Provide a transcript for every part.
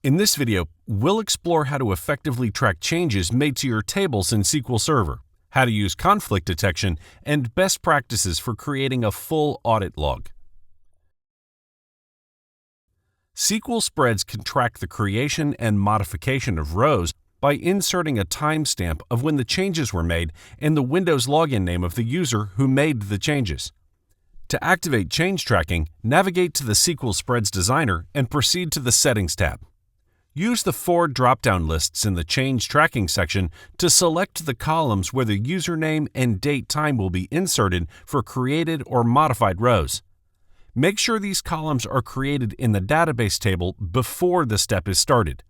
In this video, we'll explore how to effectively track changes made to your tables in SQL Server, how to use conflict detection, and best practices for creating a full audit log. SQL Spreads can track the creation and modification of rows by inserting a timestamp of when the changes were made and the Windows login name of the user who made the changes. To activate change tracking, navigate to the SQL Spreads Designer and proceed to the Settings tab. Use the 4 drop-down lists in the Change Tracking section to select the columns where the username and date time will be inserted for created or modified rows. Make sure these columns are created in the database table before the step is started.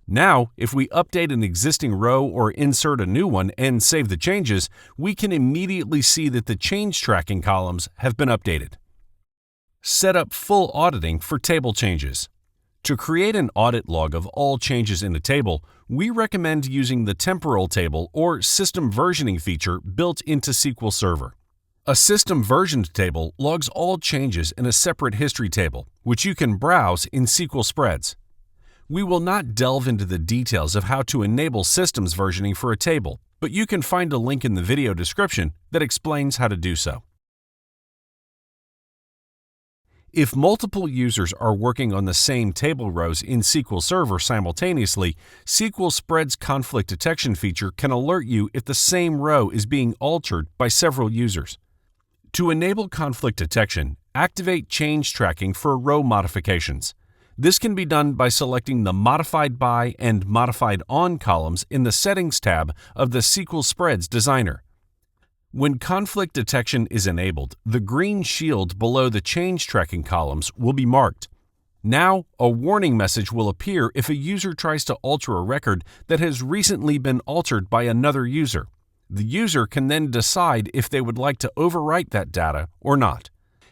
Now, if we update an existing row or insert a new one and save the changes, we can immediately see that the change tracking columns have been updated. Set up full auditing for table changes. To create an audit log of all changes in a table, we recommend using the temporal table or system versioning feature built into SQL Server. A system versioned table logs all changes in a separate history table, which you can browse in SQL Spreads. We will not delve into the details of how to enable systems versioning for a table, but you can find a link in the video description that explains how to do so. If multiple users are working on the same table rows in SQL Server simultaneously, SQL Spreads conflict detection feature can alert you if the same row is being altered by several users. To enable conflict detection, activate change tracking for row modifications. This can be done by selecting the Modified By and Modified On columns in the Settings tab of the SQL Spreads Designer. When conflict detection is enabled, the green shield below the change tracking columns will be marked. Now, a warning message will appear if a user tries to alter a record that has recently been altered by another user. The user can then decide if they would like to overwrite that data or not.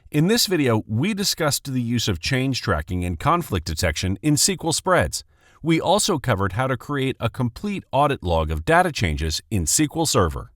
In this video, we discussed the use of change tracking and conflict detection in SQL Spreads. We also covered how to create a complete audit log of data changes in SQL Server.